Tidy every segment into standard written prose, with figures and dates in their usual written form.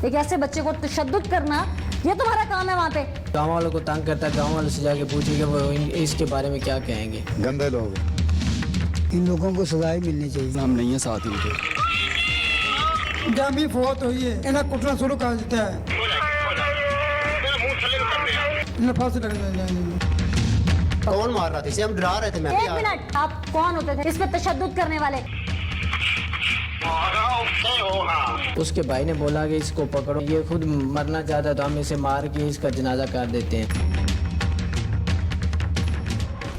एक ऐसे बच्चे को तशद्दुद करना, ये तुम्हारा काम है वहाँ पे? गाँव वालों को तंग करता है, गाँव वालों से जाके पूछिए कि वो इसके बारे में क्या कहेंगे। गंदे लोग, इन लोगों को सजाएं मिलनी चाहिए। हम नहीं है साथ इनके। जब भी फौत हुई है इन्हें कुटना शुरू कर देता है। फांसी लगने जाएंगे। कौन मार रहा था इसे? हम डरा रहे थे। मैं एक मिनट, आप कौन होते थे इस पे तशद्दुद करने वाले? उसके भाई ने बोला कि इसको पकड़ो, ये खुद मरना चाहता तो हम इसे मार के इसका जनाजा कर देते हैं।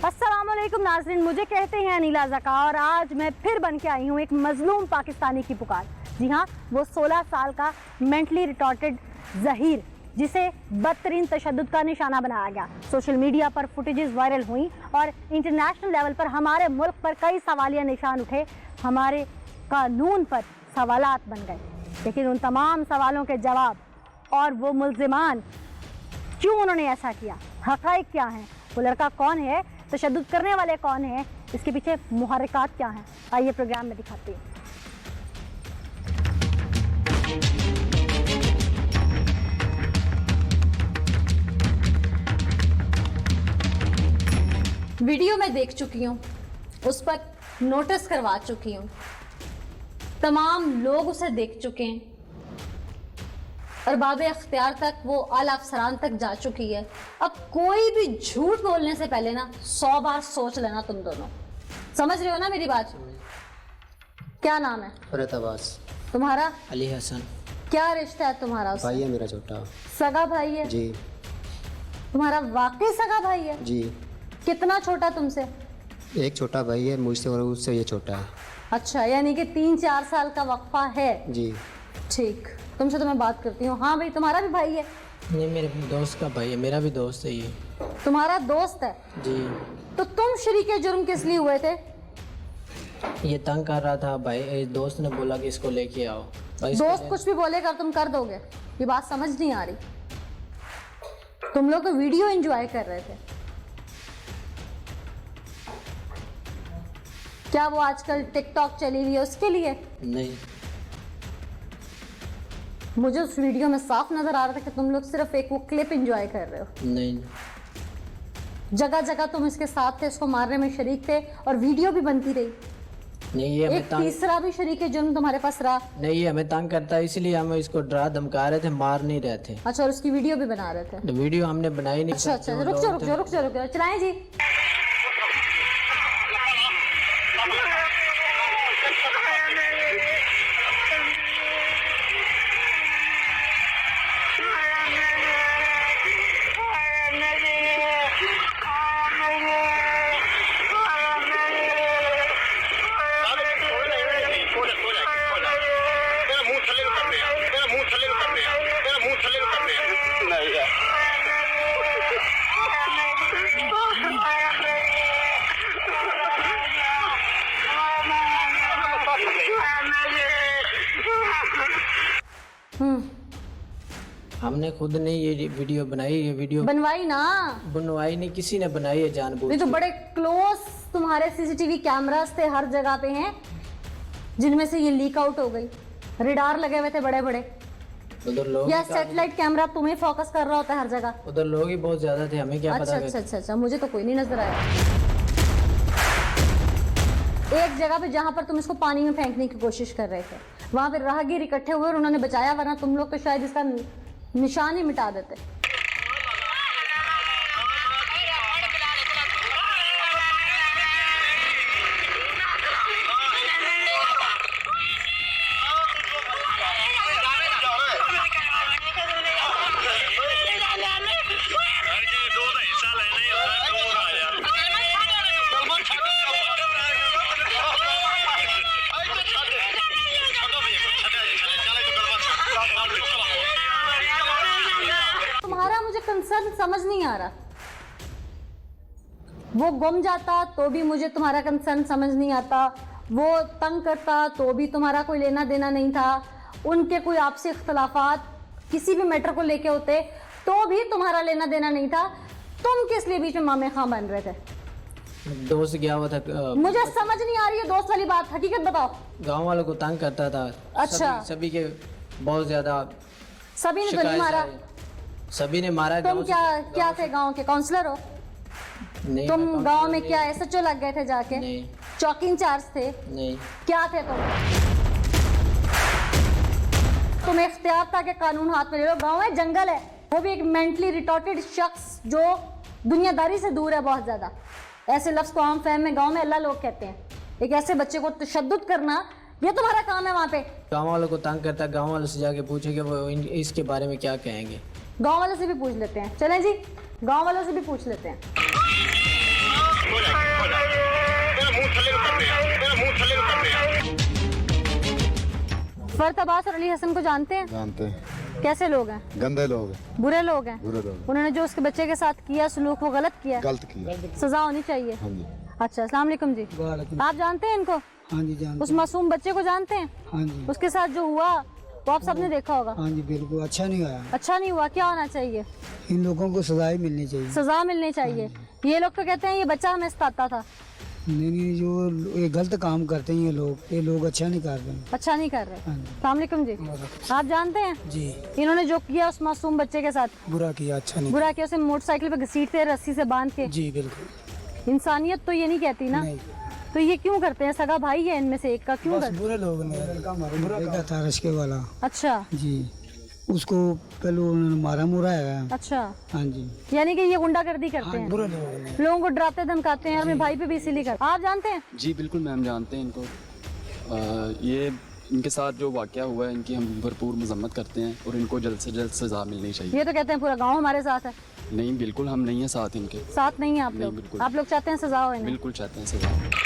अस्सलामुअलैकुम नाज़रीन, मुझे कहते हैं अनीला ज़का और आज मैं फिर बन के आई हूँ एक मजलूम पाकिस्तानी की पुकार। जी हाँ, वो 16 साल का मेंटली रिटार्टेड ज़हीर, जिसे बदतरीन तशद्दुद का निशाना बनाया गया। सोशल मीडिया पर फुटेजेस वायरल हुई और इंटरनेशनल लेवल पर हमारे मुल्क पर कई सवालिया निशान उठे, हमारे कानून पर सवालात बन गए। लेकिन उन तमाम सवालों के जवाब और वो मुल्ज़िमान, क्यों उन्होंने ऐसा किया, हक़ाइक़ क्या हैं, वो लड़का कौन है, तशद्दुद करने वाले कौन हैं, इसके पीछे मुहर्रिकात क्या हैं, आइए प्रोग्राम में दिखाते हैं। वीडियो मैं देख चुकी हूँ, उस पर नोटिस करवा चुकी हूँ, तमाम लोग उसे देख चुके हैं और बाब अख्तियार तक वो आला अफसरान तक जा चुकी है। अब कोई भी झूठ बोलने से पहले ना 100 बार सोच लेना। तुम दोनों समझ रहे हो ना मेरी बात? क्या नाम है? फरत अब्बास। तुम्हारा? अली हसन। क्या रिश्ता है तुम्हारा उससे? भाई है मेरा छोटा। सगा भाई है? जी। तुम्हारा वाकई सगा भाई है? जी। कितना छोटा तुमसे? एक छोटा भाई है मुझसे और उससे ये छोटा है। अच्छा, यानी कि 3-4 साल का वक्फा है। जी। ठीक, तुमसे तो मैं बात करती हूँ। हाँ भाई, तुम्हारा भी भाई है? नहीं, मेरे दोस्त का भाई है, मेरा भी दोस्त है ये। तुम्हारा दोस्त है? जी। तो तुम शरीके जुर्म किस लिए हुए थे? ये तंग कर रहा था भाई, दोस्त ने बोला कि इसको लेके आओ। दोस्त कुछ भी बोलेगा तुम कर दोगे? ये बात समझ नहीं आ रही। तुम लोग तो वीडियो एंजॉय कर रहे थे। क्या वो आजकल टिकटॉक चली हुई है उसके लिए? नहीं, मुझे उस वीडियो में साफ नजर आ रहा था कि तुम लोग सिर्फ एक वो क्लिप एंजॉय कर रहे हो। नहीं, जगह जगह तुम इसके साथ थे, इसको मारने में शरीक थे और वीडियो भी बनती रही। नहीं, ये एक तीसरा भी शरीक जुर्म तुम्हारे पास रहा। नहीं, ये हमें तंग करता है, इसलिए हम इसको डरा धमका रहे थे, मार नहीं रहे थे। अच्छा, और उसकी वीडियो भी बना रहे थे? तो वीडियो हमने बनाई नहीं। अच्छा अच्छा, रुक जाओ, चलाएं जी। हमने खुद नहीं ये वीडियो बनाई, ये वीडियो बनवाई ना? बनवाई नहीं, किसी ने बनाई है जानबूझ ये तो बड़े क्लोज तुम्हारे सीसीटीवी कैमरास थे, हर जगह पे हैं, जिनमें से ये लीक आउट हो गई। रिडार लगे हुए थे बड़े बड़े, उधर लोग या सैटेलाइट कैमरा तुम्हें फोकस कर रहा होता है हर जगह? उधर लोग ही बहुत ज्यादा थे, हमें क्या अच्छा पता। अच्छा अच्छा अच्छा, मुझे तो कोई नहीं नजर आया। एक जगह पे जहां पर तुम इसको पानी में फेंकने की कोशिश कर रहे थे, वहां पे राहगीर इकट्ठे हुए और उन्होंने बचाया, वरना तुम लोग तो शायद इसका निशान ही मिटा देते। तुम्हारा मुझे कंसर्न समझ नहीं आ रहा। वो गुम जाता तो भी मुझे तुम्हारा कंसर्न समझ नहीं आता, वो तंग करता तो भी तुम्हारा कोई लेना देना नहीं था, उनके कोई आपसी इख्तलाफात किसी भी मैटर को लेके होते तो भी तुम्हारा लेना देना नहीं था। तुम किस लिए बीच में मामे खां बन रहे थे? दोस्त गया हुआ था। मुझे समझ नहीं आ रही है दोस्त वाली बात, हकीकत बताओ। गांव वालों को तंग करता था। अच्छा। सभी के बहुत ज्यादा सभी ने तो नहीं शिकायत मारा। आई। सभी ने मारा। तुम गाँव से- क्या थे गांव के काउंसलर हो? नहीं, तुम मैं गांव में नहीं- क्या एसएचओ लग गए थे जाके? नहीं चौकी इंचार्ज थे? नहीं। क्या थे तुम? तुम्हें इख्तियार था कि कानून हाथ में ले लो। गांव है, जंगल है, वो भी एक मेंटली रिटॉर्टेड शख्स जो दुनियादारी से दूर है बहुत ज्यादा। ऐसे लफ्ज को आम फहम में गांव में अल्लाह लोग कहते हैं। एक ऐसे बच्चे को तशद्दुद करना, ये तुम्हारा काम है वहाँ पे। गाँव वालों को तंग करता है, गाँव वालों से जाके पूछे कि वो इसके बारे में क्या कहेंगे। गांव वालों से भी पूछ लेते हैं। चलें जी, गांव वालों से भी पूछ लेते हैं। फर्द अब्बास और अली हसन को जानते हैं? जानते हैं। कैसे लोग हैं? गंदे लोग हैं, बुरे लोग हैं? बुरे लोग उन्होंने जो उसके बच्चे के साथ किया सलूक, वो गलत किया, गलत किया। सजा होनी चाहिए। हाँ जी। अच्छा, अस्सलाम वालेकुम जी। आप जानते हैं इनको? हाँ जी जानते उस मासूम बच्चे को जानते हैं? हाँ जी उसके साथ जो हुआ वो आप सबने देखा होगा। हाँ जी बिल्कुल अच्छा नहीं आया। अच्छा नहीं हुआ, क्या होना चाहिए? इन लोगों को सजाएं मिलनी चाहिए। सजा मिलनी चाहिए। ये लोग तो कहते हैं ये बच्चा हमें सताता था। नहीं जो ये गलत काम करते हैं ये लोग अच्छा नहीं कर रहे। अच्छा नहीं कर रहे। हाँ जी। अस्सलाम वालेकुम जी। आप जानते हैं जी इन्होंने जो किया उस मासूम बच्चे के साथ? बुरा किया, अच्छा नहीं। बुरा किया, उसे मोटरसाइकिल पे घसीटते रस्सी से बांध के। जी बिल्कुल इंसानियत तो ये नहीं कहती ना। नहीं। तो ये क्यों करते हैं? सगा भाई है इनमें से एक का, क्यों बस करते? बुरे लोग ने बुरा था रिश्के वाला। अच्छा जी उसको पहले उन्होंने मारा मुरा है। अच्छा, हाँ जी यानी कि ये गुंडागर्दी करते हैं, बुरे लोग ने। लोगों को डराते धमकाते हैं। और मेरे भाई पे भी इसीलिए करते। आप जानते हैं? जी बिल्कुल मैम, जानते हैं इनको। ये इनके साथ जो वाक़या हुआ है इनकी हम भरपूर मजम्मत करते हैं और इनको जल्द से जल्द सज़ा मिलनी चाहिए। ये तो कहते हैं पूरा गांव हमारे साथ है। नहीं बिल्कुल हम नहीं है साथ इनके। साथ नहीं है आप नहीं, लोग? बिल्कुल। आप लोग चाहते हैं सजा हो इन्हें? बिल्कुल चाहते हैं सज़ा।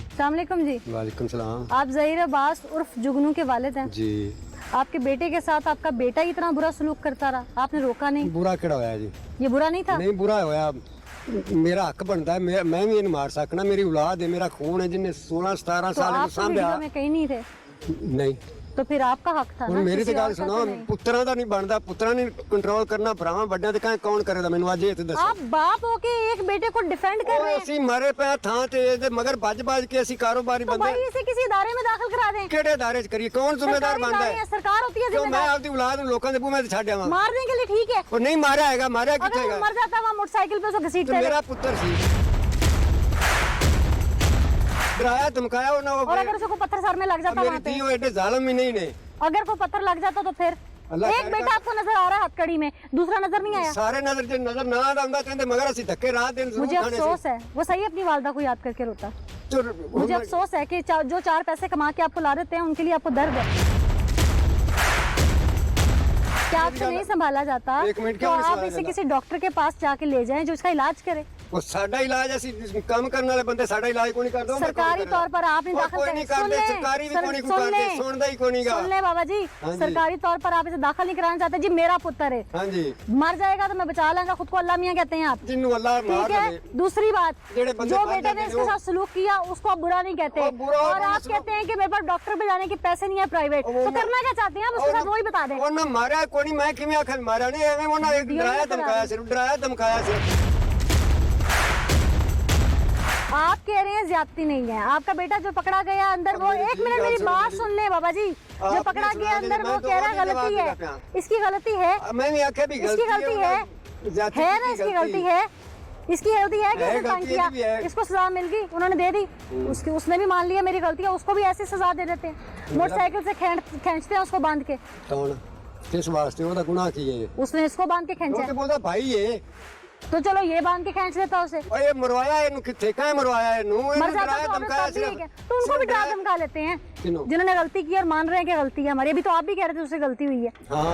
अस्सलाम वालेकुम जी। वालेकुम सलाम। आप ज़हीर अब्बास उर्फ जुगनू के वालिद हैं। जी आपके बेटे के साथ आपका बेटा ही इतना बुरा सलूक करता रहा, आपने रोका नहीं? बुरा केड़ा होया जी? ये बुरा नहीं था? नहीं बुरा होया, मेरा हक बनता है, मैं भी इन मार सकना, मेरी औलाद है, मेरा खून है, जिन्हें 16-17 तो साल आप में तो सांभया। वीडियो में कहीं नहीं थे, नहीं तो फिर आपका हक था ना। मेरी किसी तो और गल का सुनो, तो नहीं। पुत्रा दा नहीं बनता, पुत्रा ने कंट्रोल करना, भरावां बड्डियां ते कहें कौन करेगा? मैनू अज ये ते दसो। आप बाप हो के एक बेटे को डिफेंड कर रहे हैं, ਅਸੀਂ ਮਾਰੇ ਪਿਆ ਥਾਂ ਤੇ ਇਹਦੇ ਮਗਰ ਭੱਜ ਕੇ ਅਸੀਂ ਕਾਰੋਬਾਰੀ तो ਬੰਦੇ भाई इसे किसी इदारे में दाखिल करा दें। ਕਿਹੜੇ ਦਾਇਰੇ 'ਚ ਕਰੀਏ? ਕੌਣ ਜ਼ਿੰਮੇਦਾਰ सरकारी ਬਣਦਾ इदारे ਹੈ? हैं, सरकार होती है ਕਿਉਂ ਮੈਂ जिम्मेदार। ਆਪਦੀ ਔਲਾਦ ਨੂੰ ਲੋਕਾਂ ਦੇ ਬੂਹੇ ਤੇ ਛੱਡ ਆਵਾਂ? मारने के लिए ठीक है, ਉਹ ਨਹੀਂ ਮਾਰਿਆ ਹੈਗਾ, ਮਾਰਿਆ अगर ਕਿੱਥੇ वो ਹੈਗਾ? मर जाता वहाँ मोटरसाइकिल पे उसको ਤੇ घसीटते ਮੇਰਾ ਪੁੱਤਰ ਸੀ, ਡਰਾਇਆ ਧਮਕਾਇਆ ਉਹਨਾਂ और को। अगर उसको पत्थर सर में लग जाता मेरी वहाँ पे, धी एडे जालिम ही नहीं ने। अगर कोई पत्थर लग जाता तो फिर? अल्लाह एक खैर बेटा करे। आपको नजर आ रहा है हथकड़ी में, दूसरा नजर नहीं आया? सारे नजर जे नजर ना आंदा कहंदे मगर ਅਸੀਂ ਧੱਕੇ रात दिन मुझे अफसोस है, वो सही अपनी वालदा को याद करके रोता। मुझे अफसोस है कि जो 4 पैसे कमा के आपको ला देते हैं उनके लिए आपको दर्द है। क्या आपसे नहीं संभाला जाता एक मिनट, तो क्यों नहीं आप संभाला इसे जाता? किसी डॉक्टर के पास जाके ले जाएं जो इसका इलाज करे। वो साडा इलाज ਅਸੀਂ ਕੰਮ ਕਰਨ ਵਾਲੇ ਬੰਦੇ ਸਾਡਾ ਇਲਾਜ ਕੋਈ नहीं करदा। सरकारी तौर पर आप नहीं दाखिल कोई करें। नहीं करते, सरकारी भी कोई नहीं करते, सुनदा ही कोई नहीं गा। सुन ले बाबा जी, हाँ जी। सरकारी तौर पर आप इसे दाखिल नहीं कराना चाहते। जी मेरा पुत्र है, हाँ जी, मर जाएगा तो मैं बचा लूंगा, खुद को अल्लाह मियां कहते हैं आप, जिन्नू अल्लाह मार ठीक है? दे। दूसरी बात, जेड़े बंदे जो मर बेटे ने जाते इसके हो। साथ सलूक किया उसको आप बुरा नहीं कहते, और बुरा और अपना आप सलूक- कहते हैं कि मेरे पास डॉक्टर पे जाने के पैसे नहीं है प्राइवेट, वो तो ना- करना क्या चाहते हैं आप? उसके साथ वही बता दें। ਉਹਨਾਂ ਮਾਰਿਆ ਕੋਈ ਨਹੀਂ, ਮੈਂ ਕਿਵੇਂ ਆਖਾਂ ਮਾਰਿਆ ਨਹੀਂ? ਐਵੇਂ ਉਹਨਾਂ ਇੱਕ वीडियो ਡਰਾਇਆ नहीं करा ਧਮਕਾਇਆ, रहे। ਸਿਰਫ ਡਰਾਇਆ ਧਮਕਾਇਆ ਸਿਰਫ। आप कह रहे हैं ज्यादती नहीं है, आपका बेटा जो पकड़ा गया अंदर वो, एक मिनट मेरी बात सुन ले बाबा जी, जो आपने पकड़ा सुना गया दे, अंदर मैं वो तो कह रहा और भी गलती जवाब है, देता इसकी गलती है, मैं भी आख्या भी इसकी गलती है, जाति है ना, की इसकी गलती है, इसकी गलती है कि है, उसने तंग गलती किया, भी है। इसको सजा मिल गई, उन्होंने दे दी, उसने भी मान लिया मेरी गलती है, उसको भी ऐसी सजा दे देते हैं, मोटरसाइकिल से खींचते हैं उसको बांध के। कौन किस वास्ते ਉਹਦਾ ਗੁਨਾਹ ਕੀ ਹੈ? उसने इसको बांध के ਉਹ खींचा, ਤੇ ਬੋਲਦਾ ਭਾਈ ਹੈ। तो चलो ये बांध के खींच लेता उसे, ਓਏ ਮਰਵਾਇਆ ਇਹਨੂੰ ਕਿੱਥੇ? ਕਾਹ ਮਰਵਾਇਆ ਇਹਨੂੰ? मर ਇਹਨੂੰ जाता ਡਰਾਇਆ तो ਧਮਕਾਇਆ तब भी सिर्फ। है। तो उनको भी डरा धमका लेते हैं किन्हों? जिन्होंने गलती की और मान रहे हैं कि गलती है हमारी। अभी तो आप भी कह रहे थे उससे गलती हुई है। हाँ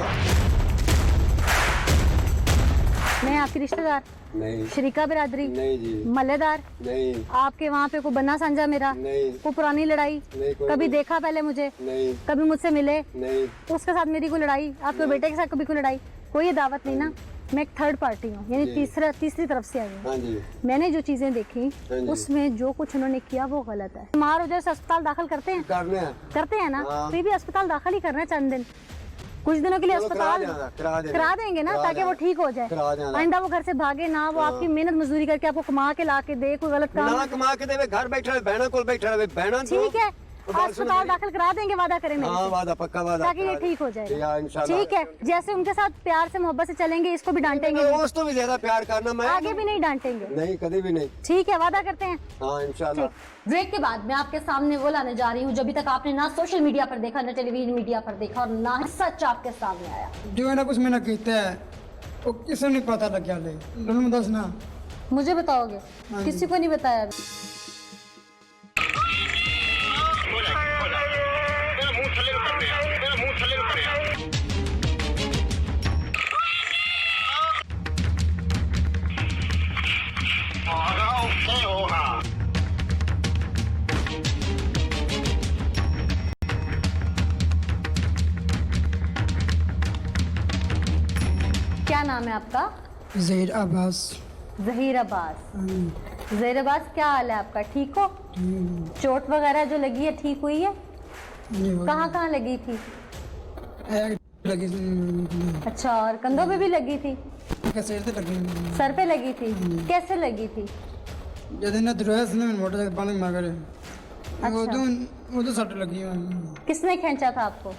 मैं आपकी रिश्तेदार, नहीं शरीका बिरादरी, नहीं जी, मल्लेदार, नहीं आपके वहाँ पे कोई बन्ना साझा मेरा, नहीं कोई पुरानी लड़ाई, नहीं, कोई कभी नहीं। देखा पहले मुझे, नहीं कभी मुझसे मिले, नहीं उसके साथ मेरी कोई लड़ाई, आपके बेटे के साथ कभी कोई लड़ाई, कोई ये दावत नहीं ना। मैं एक थर्ड पार्टी हूँ, यानी जी। तीसरी तरफ से आई हूँ। हाँ जी मैंने जो चीजें देखी हाँ जी। उसमें जो कुछ उन्होंने किया वो गलत है। बीमार हो जाए अस्पताल दाखिल करते हैं, करने हैं। करते हैं ना, हाँ। फिर भी अस्पताल दाखिल ही करना है चंद दिन। कुछ दिनों के लिए चलो अस्पताल करा देंगे ना, ताकि वो ठीक हो जाए, आइंदा वो घर से भागे ना, वो आपकी मेहनत मजदूरी करके आपको कमा के ला के दे, कोई गलत काम ना कमा के देवे, घर बैठा रहे, बहना को बैठा रहे, बहना ठीक है, अस्पताल दाखिल करा देंगे, वादा करें मेरे हाँ से, वादा पक्का वादा ताकि ये ठीक हो जाए। या इंशाल्लाह ठीक है, जैसे उनके साथ प्यार से मोहब्बत से चलेंगे, इसको भी डांटेंगे नहीं, दोस्त तो भी ज्यादा प्यार करना, मैं आगे भी नहीं डांटेंगे। नहीं कभी भी नहीं। ठीक है, वादा करते हैं। हाँ इंशाल्लाह। ब्रेक के बाद मैं आपके सामने वो लाने जा रही हूँ जो अभी तक आपने ना सोशल मीडिया पर देखा, ना टेलीविजन मीडिया पर देखा, और ना ही सच आपके सामने आया। जो है ना कुछ मैंने कहता है वो किसी नहीं पता लग गया ले डोल दस ना मुझे बताओगे? किसी को नहीं बताया अभी। क्या नाम है आपका? जहीर अब्बास। जहीर अब्बास। जहीर अब्बास, क्या हाल है आपका? ठीक हो? चोट वगैरह जो लगी है ठीक हुई है? कहाँ कहाँ लगी थी? लगी अच्छा, और कंधों पे भी लगी थी? सिर से लगी, सर पे लगी थी? कैसे लगी थी? जब ना द्रोस ने मोटर पानी मांगा रहे अच्छा। वो तो सट लगी है। किसने खींचा था आपको?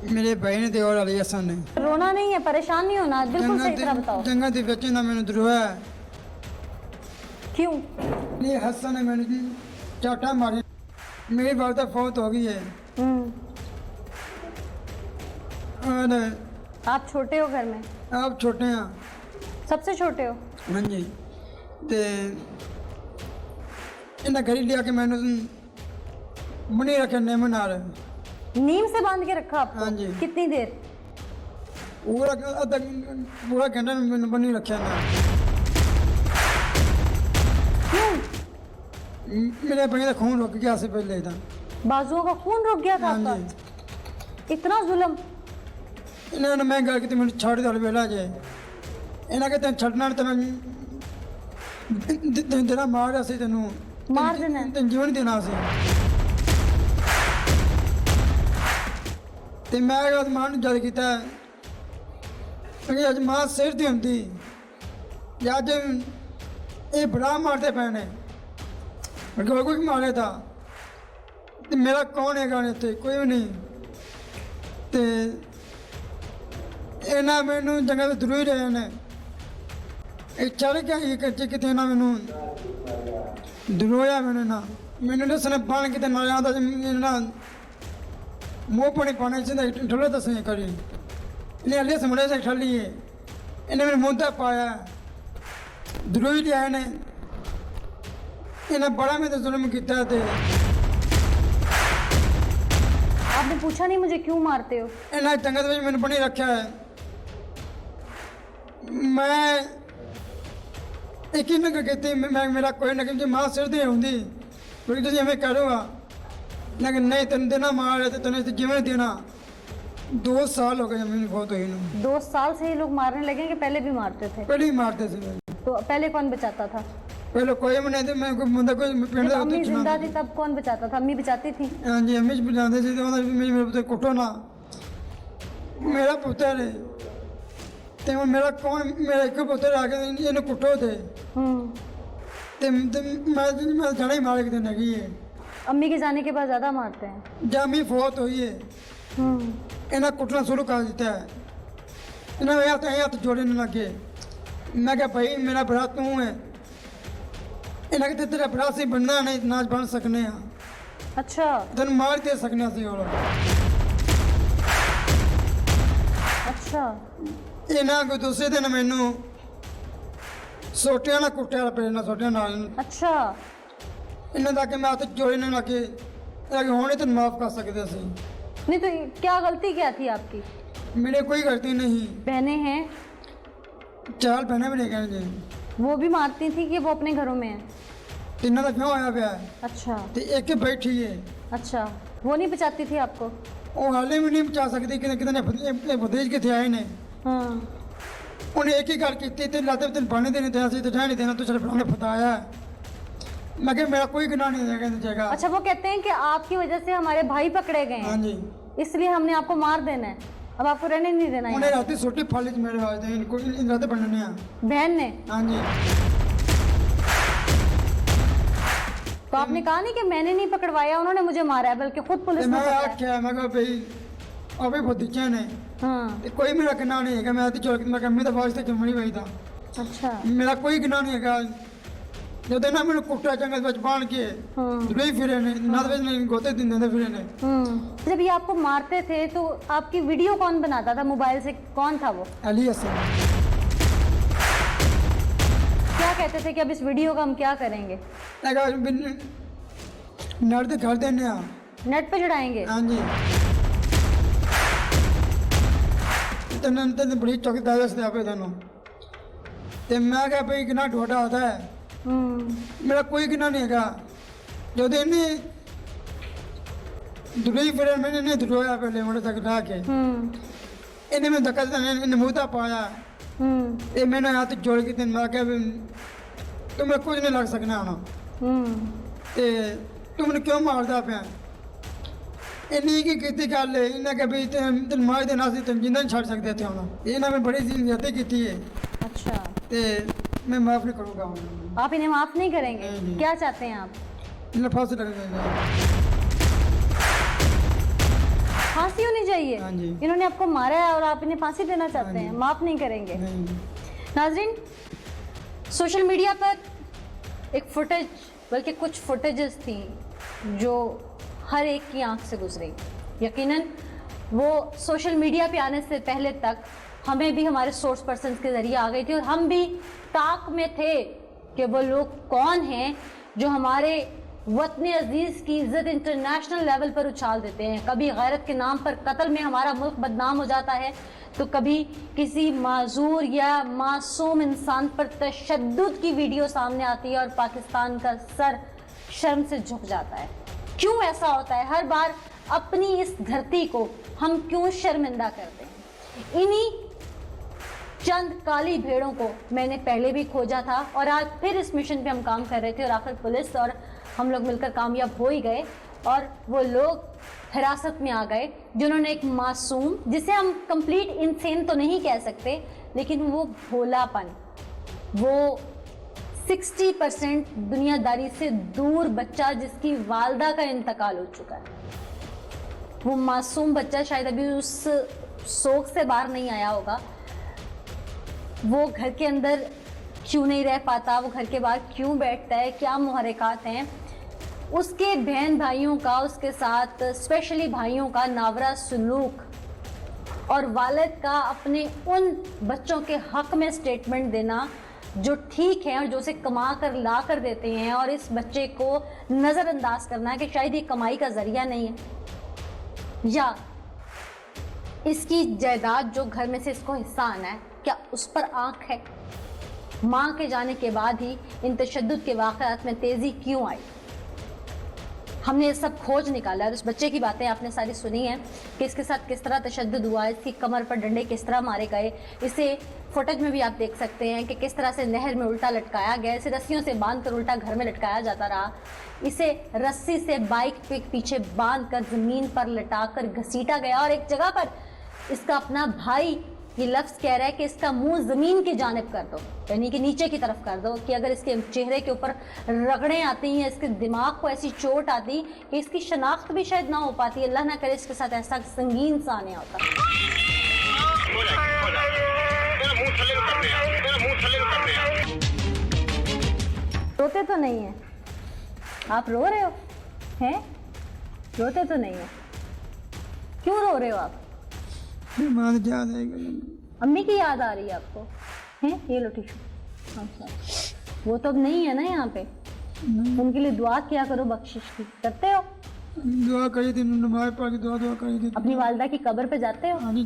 मेरे भाई ने ते और अली हसन ने। रोना नहीं है, परेशान नहीं होना, बिल्कुल सही तरह बताओ। जंगा दी बच्चे ना मैंने द्रोहा क्यों? नहीं हसन ने मैंने चाटा मारी, मेरी वालदा फौत हो गई है। और आप छोटे हो घर में? आप छोटे हैं? सबसे छोटे हो? हाँ जी। ते इन्हें घरी लिया के मैंने बनी रखे नेमन आ रहे, नीम से बांध के रखा आपको? हाँ जी। कितनी देर? पूरा घंटा मैंने बनी रखा ना। क्यों? मेरे भाई का खून रुक गया से पहले था। बाजुओं का खून रुक गया था हाँ आपका? जी। इतना जुल्म? इन्होंने मैं गल की मैंने छाड़ दल बेला जे इन्हें कहते छड़ना तेन देना मार असी तेनू मार देना है? तेन जीवन देना असी ते मैं मां नूं जद कीता अज मां सिर दी हुंदी अज ये बड़ा मारते पे ने कोई मारे था ते मेरा कौन है गाने ते कोई भी नहीं ते ਇਹਨਾਂ ਮੈਨੂੰ ਜੰਗਾਂ ਵਿੱਚ ਜ਼ਰੂਰ ਰਹੇ ਨੇ ਇਹ ਚੜ ਗਿਆ ਇਹ ਕੱਚੇ ਕਿਤੇ ਨਾ ਮੈਨੂੰ ਦਰੋਇਆ ਮੈਨੂੰ ਨੇ ਸਨੇ ਪਾਣ ਕਿਤੇ ਨਾ ਆਉਂਦਾ ਨਾ ਮੂੰਹ ਪਾਣੀ ਪਾਣੇ ਚ ਢੋਲੇ ਦੱਸੇ ਕਰੀ ਇਹਨੇ ਅੱਲੇ ਸਮੜੇ ਸੇ ਠੱਲੀ ਇਹਨੇ ਮੇਰੇ ਮੂੰਹ ਤੇ ਪਾਇਆ ਦਰੋਈ ਲਿਆ ਨੇ ਇਹਨਾਂ ਬੜਾ ਮੈਂ ਤੇ ਜ਼ੁਲਮ ਕੀਤਾ ਤੇ आपने पूछा नहीं मुझे क्यों मारते हो? ਇਹਨਾਂ ਜੰਗਾਂ ਵਿੱਚ ਮੈਨੂੰ ਬਣੀ ਰੱਖਿਆ ਹੈ मैं एक ही ना कहती मैं मेरा कोई ना कि माँ सिर दी होंगी कोई तुझे हमें करूँगा लेकिन नहीं तेन देना मार है तो तेने जीवन देना 2 साल हो गए मेरी बहुत हुई ना 2 साल से ये लोग मारने लगे कि पहले भी मारते थे? पहले ही मारते थे तो पहले कौन बचाता था? पहले कोई भी नहीं थे मैं कोई बंदा कोई पिंड जब अम्मी जिंदा थी तब कौन बचाता था? अम्मी बचाती थी? हाँ जी अम्मी बजाते थे तो मेरे पुत्र कुटो ना मेरा पुत्र है ਤੇ ਮੇਰਾ ਕੌਣ ਮੇਰਾ ਇੱਕ ਪੁੱਤਰ ਆ ਕੇ ਇਹਨੂੰ ਕੁੱਟੋ ਤੇ ਮੈਂ ਜਾਣਾ ਹੀ ਮਾਰ ਕੇ ਦੇਣਾ ਕੀ ਹੈ अम्मी के जाने के बाद ज्यादा मारते हैं? ਜਾਮੀ ਫੌਤ ਹੋਈ ਹੈ ਇਹਨਾਂ ਕੁੱਟਣਾ ਸ਼ੁਰੂ ਕਰ ਦਿੱਤਾ ਹੈ ਇਹਨਾਂ ਨੇ ਹੱਥ ਜੋੜਨ ਲੱਗੇ ਮੈਂ ਕਿਹਾ ਭਾਈ ਮੇਰਾ ਭਰਾ ਤੂੰ ਹੈ ਇਹਨਾਂ ਕਿਤੇ ਤੇਰਾ ਭਰਾ ਸੀ ਬਣਨਾ ਨਹੀਂ ਨਾ ਬਣ ਸਕਨੇ ਆ अच्छा ਤੈਨੂੰ ਮਾਰ ਦੇ ਸਕਨੇ ਸੀ ਹੋਰ अच्छा। ਇਹਨਾਂ ਕੋਈ ਦੂਸਰੇ ਦਿਨ ਮੈਨੂੰ ਸੋਟਿਆਂ ਨਾਲ ਕੁੱਟਿਆ ਪੈਣਾ ਸੋਟਿਆਂ ਨਾਲ अच्छा। ਇਹਨਾਂ ਦਾ ਕਿ ਮੈਂ ਹੱਥ ਜੋੜੇ ਨਾ ਲੱਗੇ ਕਿ ਹੁਣੇ ਤੈਨੂੰ ਮਾਫ ਕਰ ਸਕਦੇ ਸੀ नहीं तो क्या गलती क्या थी आपकी? मेरे कोई गलती नहीं बहनें हैं? चाल बहने भी नहीं कहने जी वो भी मारती थी कि वो अपने घरों में है? तिना का क्यों आया पाया अच्छा ते एक ही बैठी है अच्छा। वो नहीं बचाती थी आपको? वो हाले भी नहीं बचा सकती कितने भतीज कितने आए ने हाँ। उन्हें एक ही गल की ते लाते तेन पानी देने देना सी तो जाने देना तो सिर्फ उन्हें फताया मैं क्या मेरा कोई गुनाह नहीं है कहने जाएगा अच्छा, वो कहते हैं कि आपकी वजह से हमारे भाई पकड़े गए हाँ हैं। जी इसलिए हमने आपको मार देना है, अब आपको रहने नहीं देना उन्हें है। रात छोटी फाली मेरे आए थे, इनको इन रात बनने हैं। बहन ने हाँ जी, तो आपने कहा नहीं कि मैंने नहीं पकड़वाया, उन्होंने मुझे मारा है, बल्कि खुद पुलिस तो ने मैं पकड़ा है। आख्या मैं कहा भाई अबे बहुत दिखे ने हाँ, ते कोई मेरा गिनाह नहीं है, मैं आती चोर मैं कहा मैं तो वास्ते जमनी भाई था, अच्छा। मेरा कोई गिनाह नहीं है। जो ना मैंने कुट्टा जंगल बच बांध के दुबई फिरे ने ना तो ने गोते दिन दे फिरे ने। जब ये आपको मारते थे तो आपकी वीडियो कौन बनाता था मोबाइल से, कौन था वो? अली हसन क्या कहते थे कि अब इस वीडियो का हम क्या करेंगे? लगा नर्द घर देने आ। नेट पे चढ़ाएंगे? हाँ जी, तो बड़ी चौकीदार से आपे दोनों ते मैं कहा भाई कितना ढोटा होता है, मेरा कोई गिना नहीं है। जो दिन दुबई फिर मैंने नहीं धुलवाया पहले मोटर तक ला के इन्हें मैं धक्का इन्हें मुँह पाया, ये मैंने हाथ जोड़ के दिन मैं क्या तुम्हें कुछ नहीं लग सकना आना, तुमने क्यों मारता पे इन्हीं की गल है, इन्हें कभी तेन मार देना सी तुम जिंदा नहीं छड़ सकते थे होना, इन्हें मैं बड़ी सी ज्यादा की है। अच्छा, ते मैं माफ नहीं करूँगा। आप इन्हें माफ नहीं करेंगे? नहीं। क्या चाहते हैं आप? इन्हें फांसी लग जाएगा। फांसी होनी चाहिए? हाँ जी। इन्होंने आपको मारा है और आप इन्हें फांसी देना चाहते हैं, माफ नहीं करेंगे? नहीं, नाजरीन, सोशल मीडिया पर एक फुटेज, बल्कि कुछ फुटेजेस थी जो हर एक की आंख से गुजरी। यकीनन वो सोशल मीडिया पे आने से पहले तक हमें भी हमारे सोर्स पर्सन के ज़रिए आ गई थी और हम भी ताक में थे कि वो लोग कौन हैं जो हमारे वतन अजीज़ की इज़्ज़त इंटरनेशनल लेवल पर उछाल देते हैं। कभी गैरत के नाम पर कत्ल में हमारा मुल्क बदनाम हो जाता है, तो कभी किसी माजूर या मासूम इंसान पर तशद्दुद की वीडियो सामने आती है और पाकिस्तान का सर शर्म से झुक जाता है। क्यों ऐसा होता है? हर बार अपनी इस धरती को हम क्यों शर्मिंदा करते हैं? इन्हीं चंद काली भेड़ों को मैंने पहले भी खोजा था और आज फिर इस मिशन पे हम काम कर रहे थे और आखिर पुलिस और हम लोग मिलकर कामयाब हो ही गए और वो लोग हिरासत में आ गए जिन्होंने एक मासूम, जिसे हम कंप्लीट इंसेन तो नहीं कह सकते, लेकिन वो भोलापन, वो 60% दुनियादारी से दूर बच्चा जिसकी वालदा का इंतकाल हो चुका है, वो मासूम बच्चा शायद अभी उस सोग से बाहर नहीं आया होगा। वो घर के अंदर क्यों नहीं रह पाता, वो घर के बाहर क्यों बैठता है, क्या मुहर्रिकात हैं, उसके बहन भाइयों का उसके साथ, स्पेशली भाइयों का नावरा सलूक और वालिद का अपने उन बच्चों के हक में स्टेटमेंट देना जो ठीक है और जो उसे कमा कर ला कर देते हैं और इस बच्चे को नज़रअंदाज करना है कि शायद ये कमाई का ज़रिया नहीं है या इसकी जायदाद जो घर में से इसको हिस्सा आना है, क्या उस पर आँख है? माँ के जाने के बाद ही इन तशद्दुद के वाक़यात में तेज़ी क्यों आई? हमने ये सब खोज निकाला है। उस बच्चे की बातें आपने सारी सुनी हैं कि इसके साथ किस तरह तशद्दुद हुआ, इसकी कमर पर डंडे किस तरह मारे गए। इसे फुटेज में भी आप देख सकते हैं कि किस तरह से नहर में उल्टा लटकाया गया, इसे रस्सियों से बांध कर उल्टा घर में लटकाया जाता रहा, इसे रस्सी से बाइक पे पीछे बांध कर ज़मीन पर लटा कर घसीटा गया और एक जगह पर इसका अपना भाई ये लफ्ज़ कह रहा है कि इसका मुंह ज़मीन की जानिब कर दो, यानी कि नीचे की तरफ कर दो, कि अगर इसके चेहरे के ऊपर रगड़ें आती हैं, इसके दिमाग को ऐसी चोट आती कि इसकी शनाख्त भी शायद ना हो पाती। अल्लाह ना करे इसके साथ ऐसा संगीन सा आने होता। रोते तो नहीं है आप? रो रहे हो हैं? रोते तो नहीं है, क्यों रो रहे हो आप? माँ याद आएगा, अम्मी की याद आ रही है आपको? हैं? ये लो टिश्यू। अच्छा, वो तो अब नहीं है ना यहाँ पे, उनके लिए दुआ किया करो बख्शिश की। करते हो? दुआ करी थी, नमाज पढ़ के दुआ करी थी। अपनी वालदा की कब्र पे जाते हो? हाँ जी,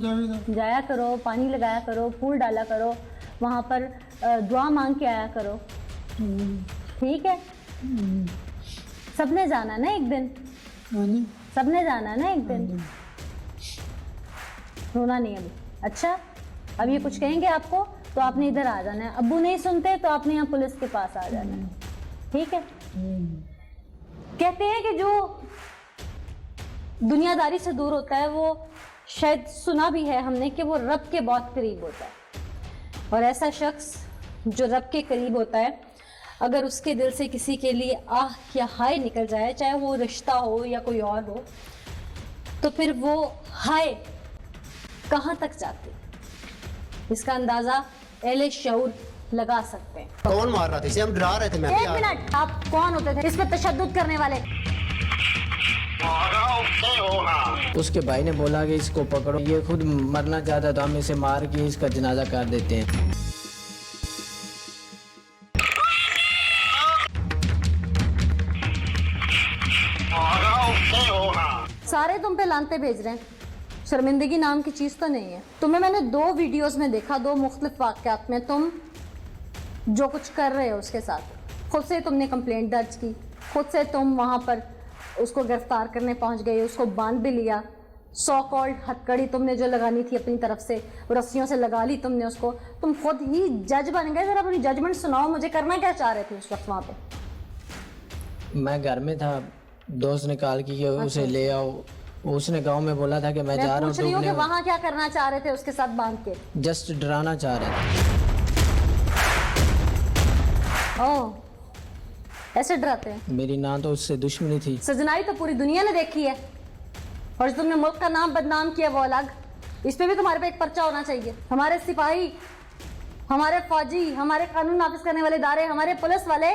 जाया करो, पानी लगाया करो, फूल डाला करो, वहाँ पर दुआ मांग के आया करो, ठीक है? सबने जाना ना एक दिन, हाँ जी, सबने जाना ना एक दिन। रोना नहीं अभी, अच्छा? अब ये कुछ कहेंगे आपको तो आपने इधर आ जाना है, अब्बू नहीं सुनते तो आपने यहाँ पुलिस के पास आ जाना है, ठीक है? कहते हैं कि जो दुनियादारी से दूर होता है वो शायद सुना भी है हमने कि वो रब के बहुत करीब होता है। और ऐसा शख्स जो रब के करीब होता है, अगर उसके दिल से किसी के लिए आह या हाय निकल जाए, चाहे वो रिश्ता हो या कोई और हो, तो फिर वो हाय कहाँ तक जाती, इसका अंदाजा अहले शऊर लगा सकते हैं। कौन मार रहा था इसे? हम डरा रहे थे। मैं भी एक मिनट, आप कौन होते थे इस पर तशद्दुद करने वाले? उसके भाई ने बोला कि इसको पकड़ो, ये खुद मरना चाहता तो हम इसे मार के इसका जनाजा कर देते हैं। सारे तुम पे लानते भेज रहे हैं, शर्मिंदगी नाम की चीज़ तो नहीं है। तुम्हें मैंने 2 वीडियोस में देखा, 2 मुख्तलिफ वाक़यात में तुम जो कुछ कर रहे हो उसके साथ। खुद से तुमने कंप्लेंट दर्ज की, खुद से तुम वहाँ पर उसको गिरफ्तार करने पहुँच गए, उसको बांध भी लिया। सो कॉल्ड हथकड़ी तुमने जो लगानी थी अपनी तरफ से, रस्सियों से लगा ली तुमने उसको। तुम खुद ही जज बन गए। ज़रा अपनी जजमेंट सुनाओ मुझे, करना क्या चाह रहे थे उस वक्त वहाँ पे? मैं घर में था, दोस्त ने कॉल की कि उसे ले आओ। उसने गांव में बोला था कि मैं जा रहा हूँ पूछ रही हूँ कि डूबने। वहाँ क्या करना चाह रहे थे उसके साथ बांध के? जस्ट डराना चाह रहे थे। ओह, ऐसे डराते हैं? मेरी ना तो उससे दुश्मनी थी। सजनाई तो पूरी दुनिया ने देखी है, और जो तुमने मुल्क का नाम बदनाम किया वो अलग। इस पे भी तुम्हारे पे एक पर्चा होना चाहिए। हमारे सिपाही, हमारे फौजी, हमारे कानून नाफिज करने वाले इदारे, हमारे पुलिस वाले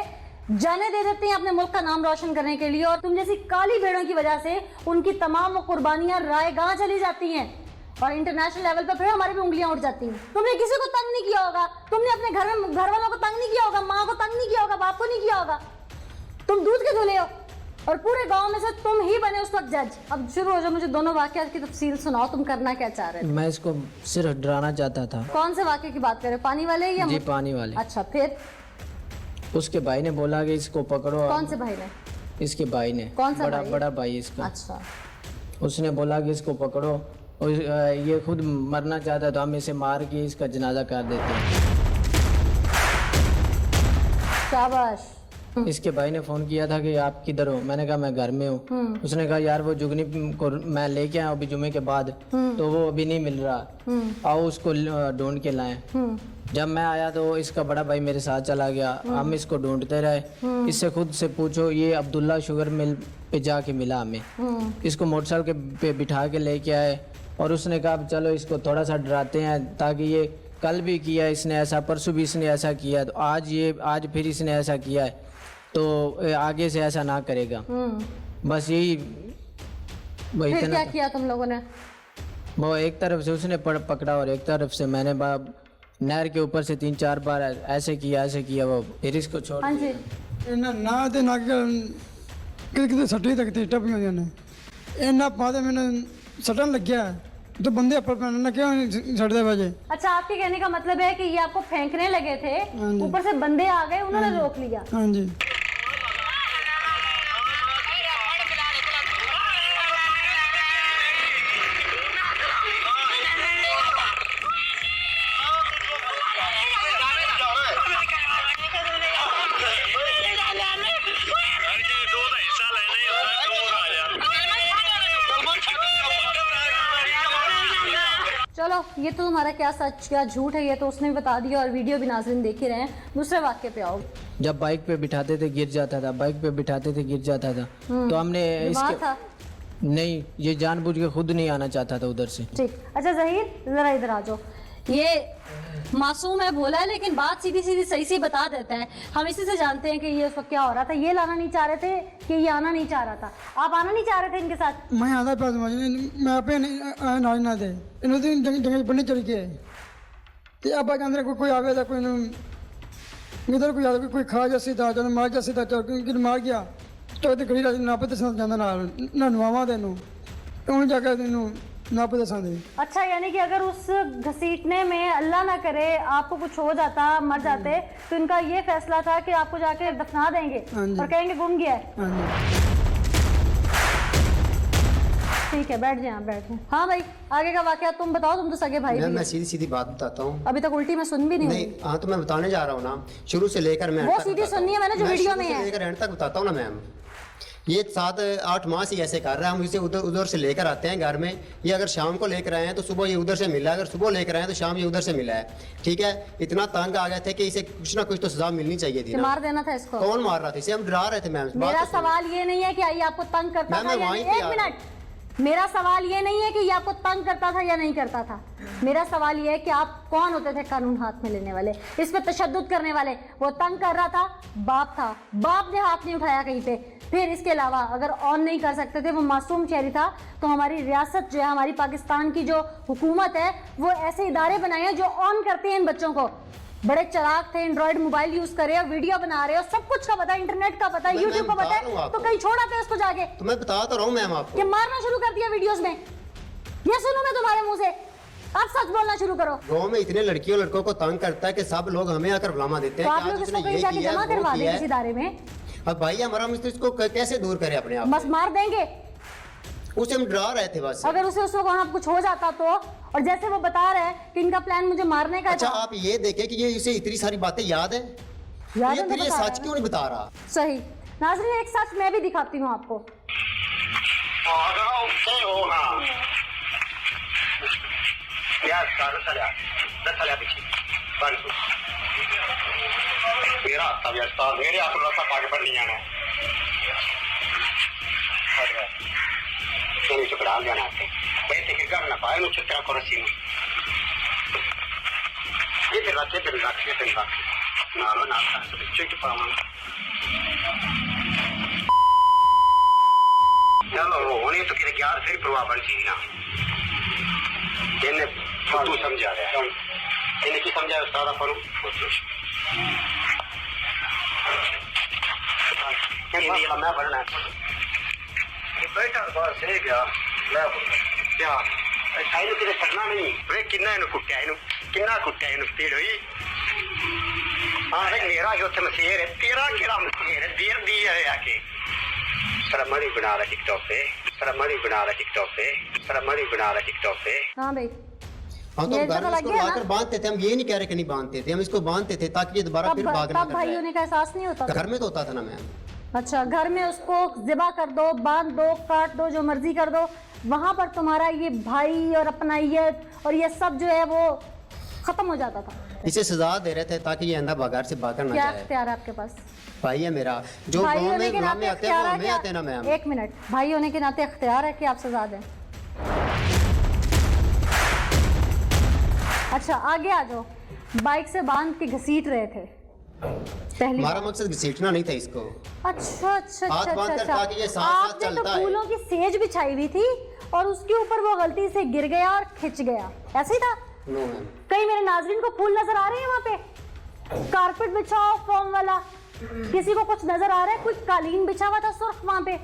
जाने दे देते हैं अपने मुल्क का नाम रोशन करने के लिए, और तुम जैसी काली भेड़ों की वजह से उनकी तमाम कुर्बानियां रायगाह चली जाती हैं, और इंटरनेशनल लेवल पर फिर हमारी भी उंगलियां उठ जाती हैं। तुमने किसी को तंग नहीं किया होगा, तुमने अपने घर वालों को तंग नहीं किया होगा, माँ को तंग नहीं किया होगा, बाप को नहीं किया होगा। तुम दूध के धुले हो, और पूरे गांव में से तुम ही बने उस वक्त जज। अब शुरू हो जाओ, मुझे दोनों वाकयात की तफसील सुनाओ, तुम करना क्या चाह रहे थे? मैं इसको सिर्फ डराना चाहता था। कौन से वाकये की बात कर रहे हो, पानी वाले या जी, पानी वाले। अच्छा, फिर उसके भाई ने बोला कि इसको पकड़ो। कौन से भाई ने? इसके भाई ने। कौन सा भाई? बड़ा भाई इसका। अच्छा, उसने बोला कि इसको पकड़ो, और ये खुद मरना चाहता तो हम इसे मार के इसका जनाजा कर देते हैं। शाबाश। इसके भाई ने फोन किया था कि आप किधर हो? मैंने कहा मैं घर में हूँ। उसने कहा यार वो जुगनी को मैं लेके आया अभी जुमे के बाद, तो वो अभी नहीं मिल रहा, आओ उसको ढूंढ के लाएं। जब मैं आया तो इसका बड़ा भाई मेरे साथ चला गया। हम इसको ढूंढते रहे। इससे खुद से पूछो, ये अब्दुल्ला शुगर मिल पे जाके मिला हमें। इसको मोटरसाइकिल पे बिठा के लेके आए, और उसने कहा चलो इसको थोड़ा सा डराते हैं, ताकि ये कल भी किया इसने ऐसा, परसों भी इसने ऐसा किया, तो आज फिर इसने ऐसा किया है, तो आगे से ऐसा ना करेगा। बस यही फिर क्या किया तुम लोगों ने? वो एक तरफ से उसने पकड़ा, और एक तरफ से मैंने नहर के ऊपर से 3-4 बार ऐसे किया वो, फिर इसको छोड़ हाँ जी। ਇਹਨਾਂ ਨਾ ਤੇ ਨਾ ਕਿਤੇ ਸੱਟੀ ਤੱਕ ਤੇ ਟੱਪੀਆਂ ਹੋਈਆਂ ਨੇ। ਇਹਨਾਂ ਪਾਦੇ ਮੈਨੂੰ ਸੱਟਣ ਲੱਗਿਆ तो बंदे पर ना क्यों छड़ते बजे। अच्छा, आपके कहने का मतलब है कि ये आपको फेंकने लगे थे, ऊपर से बंदे आ गए, उन्होंने रोक लिया। हाँ जी। चलो, ये तो तुम्हारा क्या सच क्या झूठ है, ये तो उसने भी बता दिया, और वीडियो भी नाज़रीन देख ही रहे हैं। दूसरे वाक्य पे आओ। जब बाइक पे बिठाते थे गिर जाता था, बाइक पे बिठाते थे गिर जाता था, तो हमने बीमार इसके था? नहीं, ये जानबूझ के खुद नहीं आना चाहता था उधर से। ठीक। अच्छा ज़हीर, ज़रा इधर आ जाओ। ये मासूम है, भोला है, लेकिन बात सीधी सीधी सही सी बता देता है। हम इसी से जानते हैं कि ये उस वक्त क्या हो रहा था। ये लाना नहीं चाह रहे थे कि ये आना नहीं चाह रहा था? आप आना नहीं चाह रहे थे इनके साथ? मैं आधा पास मैं आपे नाल ना दे इन्हों दिन जंगल बन्ने चल के ते अब अंदर कोई आवे था, कोई इधर कोई आवे, कोई खा जैसी था, चल मार जैसी था, चल कि मार गया तो ते गड़ी ना पे दसन जांदा नाल ना नवावा देनु उन जगह देनु ना पे दसन दे। अच्छा, यानी कि अगर उस घसीटने में अल्लाह ना करे आपको कुछ हो जाता, मर जाते, तो इनका ये फैसला था कि आपको जाके दफना देंगे और कहेंगे गुम गया है। ठीक है, बैठ जाए आप, बैठ जाए। हाँ भाई, आगे का वाकया तुम बताओ, तुम तो सगे भाई भी मैं हो। सीधी सीधी बात बताता हूँ। अभी तक उल्टी मैं सुन भी नहीं नहीं, हाँ तो मैं बताने जा रहा हूँ ना, शुरू से लेकर मैं वो सीधी सुननी है मैंने जो वीडियो में है। लेकर एंड तक बताता हूँ ना मैम। ये 7-8 माह से ऐसे कर रहा है। हम इसे उधर उधर से लेकर आते हैं घर में। ये अगर शाम को लेकर आए हैं तो सुबह ये उधर से मिला है, अगर सुबह लेकर आए हैं तो शाम ये उधर से मिला है। ठीक है, इतना तंग आ गए थे कि इसे कुछ ना कुछ तो सजा मिलनी चाहिए थी कि ना। मार देना था इसको। कौन मार रहा था इसे? हम डरा रहे थे मैम। मेरा सवाल ये नहीं है कि ये आपको तंग करता था या नहीं। एक मिनट, मेरा सवाल ये नहीं है कि ये आपको तंग करता था या नहीं करता था। मेरा सवाल ये है कि आप कौन होते थे कानून हाथ में लेने वाले, इस पे तशद्दुद करने वाले? वो तंग कर रहा था, बाप था, बाप ने हाथ नहीं उठाया कहीं पे। फिर इसके अलावा अगर ऑन नहीं कर सकते थे, वो मासूम शहरी था, तो हमारी रियासत जो है, हमारी पाकिस्तान की जो हुकूमत है, वो ऐसे इदारे बनाए हैं जो ऑन करते हैं इन बच्चों को। बड़े चलाक थे, एंड्रॉइड मोबाइल यूज कर रहे हो, वीडियो बना रहे हो, सब कुछ का पता है, इंटरनेट का पता है, यूट्यूब का पता है, तो कहीं छोड़ा था इसको जाके? तो मैं बता तो रहा हूँ मैम आपको। कि मारना शुरू कर दिया वीडियोस में। ये सुनो मैं तुम्हारे मुंह से, अब सच बोलना शुरू करो। गाँव में इतने लड़कियों लड़कों को तंग करता है कि सब लोग हमें आकर बुलामा देते तो हैं। आप लोग इसको कहीं जाके जमा करवा दें किसी इदारे में। अब भाई हमारा मिस्टर इसको कैसे दूर करे अपने आप? बस मार देंगे। उसे हम डरा रहे थे बस। अगर उसे उस वक्त वहाँ कुछ हो जाता तो, और जैसे वो बता रहे हैं कि इनका प्लान मुझे मारने का अच्छा था। आप ये देखें कि ये इसे इतनी सारी बातें याद है, याद ये है फिर तो ये बता सच रहा क्यों नहीं बता रहा? सही। नाज़रीन, एक सच मैं भी दिखाती हूँ आपको। मेरे आप आगे बढ़ नहीं जाना चुकड़ा जाना पैसे के घर ना पाए चित्रा को रसी ये फिर रखे फिर रखे फिर रखे नालो ना चुट पावा चलो होने तो किसी यार फिर प्रभाव बन सी ना इन्हें तू समझा रहा है इन्हें की समझा सारा पर मैं भरना बेटा बस है क्या मैं क्या साइड तेरे छड़ना नहीं वे किन्ना इनु कुट्टिया इनु किन्ना कुट्टिया इनु स्पीड हुई हां रे मेरा जो थे मसीह है तेरा केड़ा मसीह है देर दी है आके सरमरी बना रहा टिकटॉक पे सरमरी बना रहा टिकटॉक पे सरमरी बना रहा टिकटॉक पे हाँ भाई, हाँ तो ये घर तो में लग इसको गया लाकर ना। बांधते थे हम, ये नहीं कह रहे कि नहीं बांधते थे, हम इसको बांधते थे ताकि ये दोबारा फिर भाग ना तब भाई होने का एहसास नहीं होता था। घर में तो होता था ना मैम। अच्छा, घर में उसको ज़िबा कर दो, बांध दो, काट दो, जो मर्जी कर दो, वहां पर तुम्हारा ये भाई और अपनाइयत और ये सब जो है वो खत्म हो जाता था। इसे सजा दे रहे थे ताकि ये अंधा बाजार से भाग ना क्या जाए। इख्तियार है आपके पास? भाई है मेरा जो भाई गाँव होने में के गाँव नाते में आते हैं वो इख्तियार है हमें आते हैं ना मैम। क्या? एक मिनट, भाई होने के नाते इख्तियार है कि आप सजा दें। अच्छा, आगे आ जाओ। बाइक से बांध के घसीट रहे थे पहली हमारा बार। मकसद घसीटना नहीं था इसको। अच्छा अच्छा हाथ अच्छा बांध कर अच्छा ताकि ये साथ साथ आपने तो चलता है। फूलों की सेज बिछाई हुई थी और उसके ऊपर वो गलती से गिर गया और खिंच गया, ऐसे ही था? No ma'am. कहीं मेरे नाज़रीन को फूल नजर आ रहे हैं वहाँ पे? कारपेट बिछाओ फॉर्म वाला, किसी को कुछ नजर आ रहा है? कोई कालीन बिछा हुआ था सुर्ख वहाँ पे,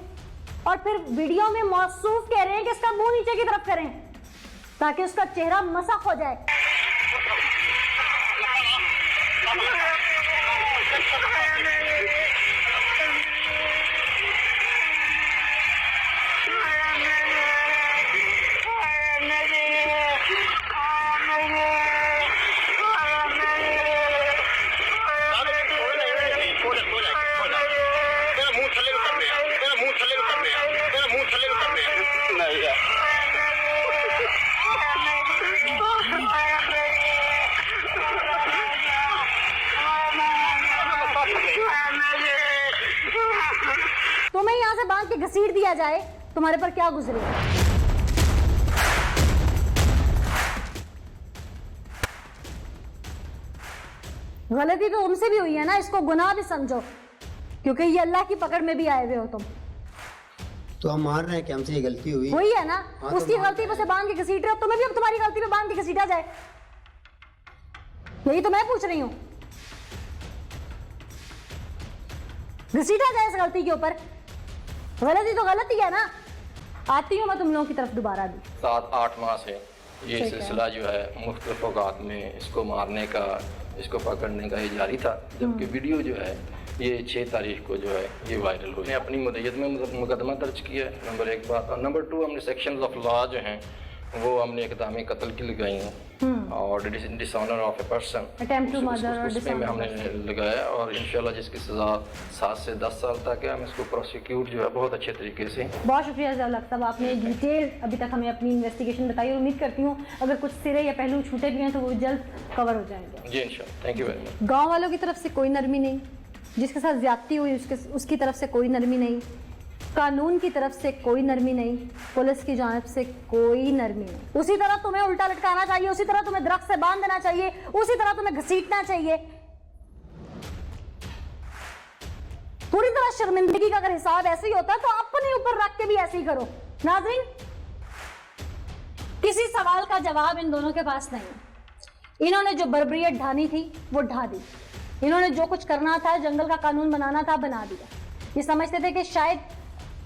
और फिर वीडियो में मौसूफ कह रहे हैं कि इसका मुंह नीचे की तरफ करें ताकि उसका चेहरा मसख हो जाए। तुम्हें यहाँ से बांध के घसीट दिया जाए, तुम्हारे पर क्या गुजरे? गलती तो तुमसे भी हुई है ना, इसको गुनाह भी समझो, क्योंकि ये अल्लाह की पकड़ में भी आए हुए हो तुम। तो हम मान रहे हैं कि हमसे ये गलती हुई। हुई है ना, हाँ, तो उसकी मान गलती पे उसे बांध के घसीट रहे हो, तुम्हें भी अब तुम्हारी गलती पे बांध के घसीटा जाए, यही तो मैं पूछ रही हूँ। घसीटा जाए इस गलती के ऊपर, गलती तो गलती है ना। आती हूँ मैं तुम लोगों की तरफ दोबारा भी। 7-8 माह से ये ठीक है। सिलसिला जो है मुख्तलिफ औकात में इसको मारने का, इसको पकड़ने का ये जारी था, जबकि वीडियो जो है ये 6 तारीख को जो है ये वायरल हुई। अपनी मुद्दत में मुकदमा दर्ज किया है, नंबर 1 बात। और नंबर 2, हमने सेक्शंस ऑफ लॉ जो हैं वो हमने इक़दाम कत्ल की लगाई हैं और dishonour of a person, attempt to murder और उसमें में हमने लगाया और इंशाल्लाह जिसकी सज़ा 7 से 10 साल तक है, हम इसको प्रोसिक्यूट जो है बहुत अच्छे तरीके से। बहुत शुक्रिया ज़ियाउल साहब, आपने डिटेल अभी तक हमें अपनी इन्वेस्टिगेशन बताई और उम्मीद करती हूँ अगर कुछ सिरे या पहलू छूटे भी हैं तो वो जल्द कवर हो जाएंगे। जी इंशाल्लाह, थैंक यू वेरी मच। गाँव वालों की तरफ से कोई नरमी नहीं, जिसके साथ ज्यादती हुई उसकी तरफ से कोई नरमी नहीं, कानून की तरफ से कोई नरमी नहीं, पुलिस की जानिब से कोई नरमी नहीं। उसी तरह तुम्हें उल्टा लटकाना चाहिए, उसी तरह तुम्हें दरख्त से बांध देना चाहिए, उसी तरह तुम्हें घसीटना चाहिए। पूरी तरह शर्मिंदगी का अगर हिसाब ऐसे ही होता तो अपने ऊपर रख के भी ऐसे ही करो। नाज़रीन, किसी सवाल का जवाब इन दोनों के पास नहीं। इन्होंने जो बर्बरियत ढानी थी वो ढा दी, इन्होंने जो कुछ करना था, जंगल का कानून बनाना था, बना दिया। ये समझते थे कि शायद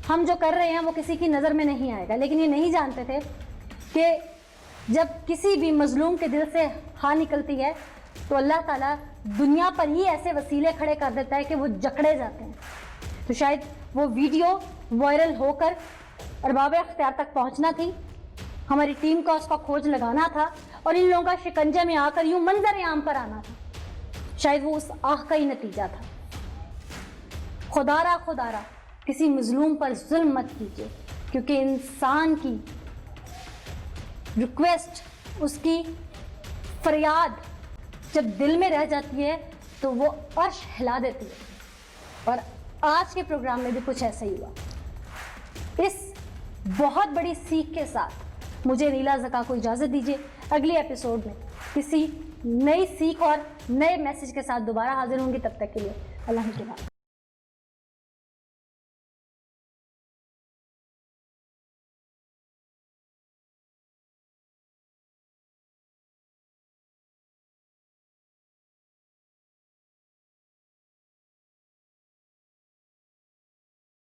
हम जो कर रहे हैं वो किसी की नज़र में नहीं आएगा, लेकिन ये नहीं जानते थे कि जब किसी भी मजलूम के दिल से हाँ निकलती है तो अल्लाह ताला दुनिया पर ही ऐसे वसीले खड़े कर देता है कि वो जकड़े जाते हैं। तो शायद वो वीडियो वायरल होकर अरबाब अख्तियार तक पहुंचना थी, हमारी टीम का उसका खोज लगाना था और इन लोगों का शिकंजे में आकर यूं मंजर आम पर आना था। शायद वो उस आह का ही नतीजा था। खुदारा खुदारा किसी मजलूम पर जुल्म मत कीजिए, क्योंकि इंसान की रिक्वेस्ट, उसकी फरियाद जब दिल में रह जाती है तो वो अर्श हिला देती है। और आज के प्रोग्राम में भी कुछ ऐसा ही हुआ। इस बहुत बड़ी सीख के साथ मुझे नीला ज़का को इजाज़त दीजिए। अगले एपिसोड में किसी नई सीख और नए मैसेज के साथ दोबारा हाजिर होंगी। तब तक के लिए अल्लाह के बाद।